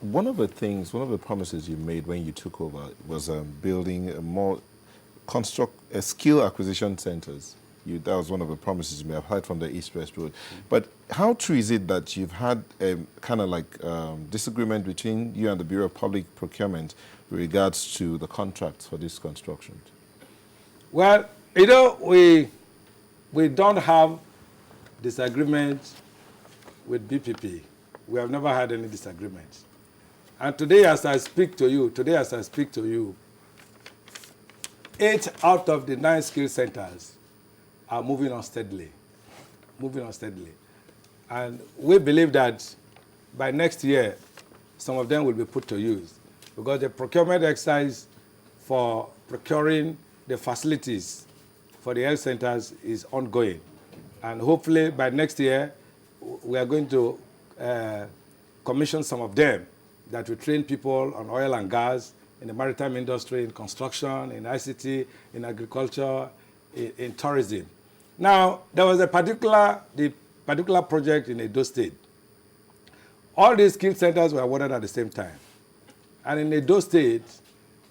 one of the promises you made when you took over was building a more skill acquisition centers. That was one of the promises you may have heard from the East-West Road. But how true is it that you've had a kind of like disagreement between you and the Bureau of Public Procurement with regards to the contracts for this construction? Well, you know, we don't have disagreement with BPP. We have never had any disagreements. And today, as I speak to you, 8 out of the 9 skill centers are moving on steadily. And we believe that by next year, some of them will be put to use, because the procurement exercise for procuring the facilities for the health centers is ongoing. And hopefully by next year, we are going to commission some of them that will train people on oil and gas, in the maritime industry, in construction, in ICT, in agriculture, in tourism. Now, there was a particular project in Edo State. All these skill centers were awarded at the same time. And in Edo State,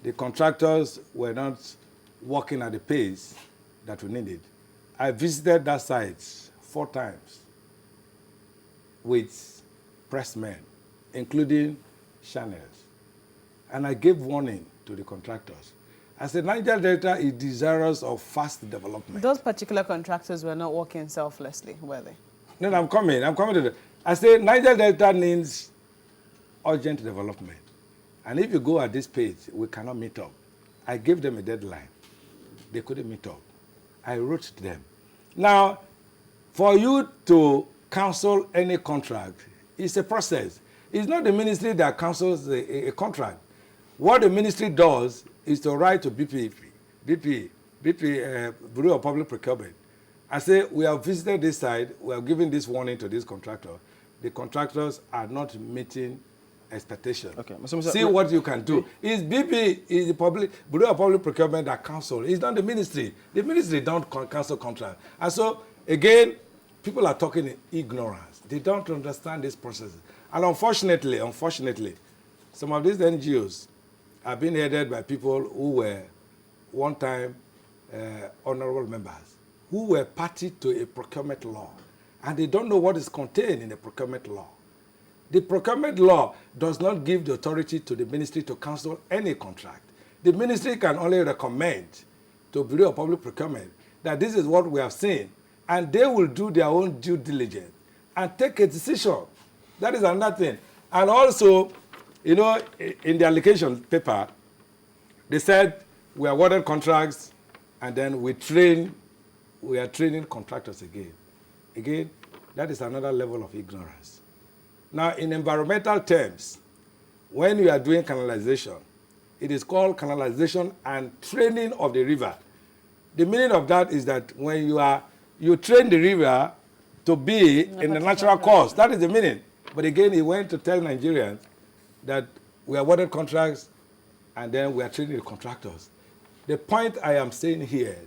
the contractors were not working at the pace that we needed. I visited that site 4 times with pressmen, including channels. And I gave warning to the contractors. I said, Niger Delta is desirous of fast development. Those particular contractors were not working selflessly, were they? No, I'm coming to that. I said, Niger Delta needs urgent development. And if you go at this pace, we cannot meet up. I gave them a deadline. They couldn't meet up. I wrote to them. Now, for you to cancel any contract, it's a process. It's not the ministry that cancels a contract. What the ministry does is to write to BP, Bureau of Public Procurement. I say, we have visited this site, we have given this warning to this contractor. The contractors are not meeting expectations. Okay. See what you can do. It's BP, is the Bureau of Public Procurement that cancel. It's not the ministry. The ministry don't cancel contract. And so, again, people are talking in ignorance. They don't understand this process. And unfortunately, some of these NGOs are being headed by people who were one-time honorable members, who were party to a procurement law. And they don't know what is contained in the procurement law. The procurement law does not give the authority to the ministry to cancel any contract. The ministry can only recommend to Bureau of Public Procurement that this is what we have seen, and they will do their own due diligence and take a decision. That is another thing. And also, you know, in the allocation paper, they said we awarded contracts and then we are training contractors again. Again, that is another level of ignorance. Now, in environmental terms, when you are doing canalization, it is called canalization and training of the river. The meaning of that is that when you train the river to be in the natural course, that is the meaning. But again, he went to tell Nigerians that we awarded contracts and then we are training the contractors. The point I'm saying here,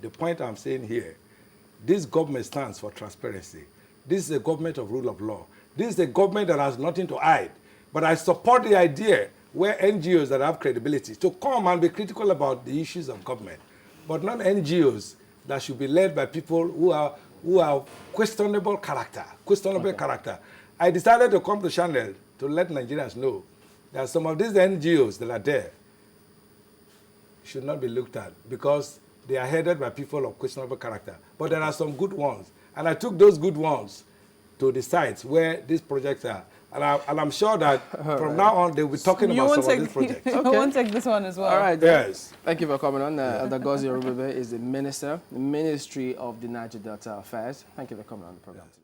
this government stands for transparency. This is a government of rule of law. This is a government that has nothing to hide. But I support the idea where NGOs that have credibility to come and be critical about the issues of government, but not NGOs that should be led by people who are questionable character. I decided to come to Channel to let Nigerians know that some of these NGOs that are there should not be looked at because they are headed by people of questionable character. But there are some good ones. And I took those good ones to the sites where these projects are. And I'm sure that from now on, they'll be talking about some of these projects. Okay. I won't take this one as well. All right. Yes. Thank you for coming on. Godsday Orubebe is the Minister, the Ministry of the Niger Delta Affairs. Thank you for coming on the program today.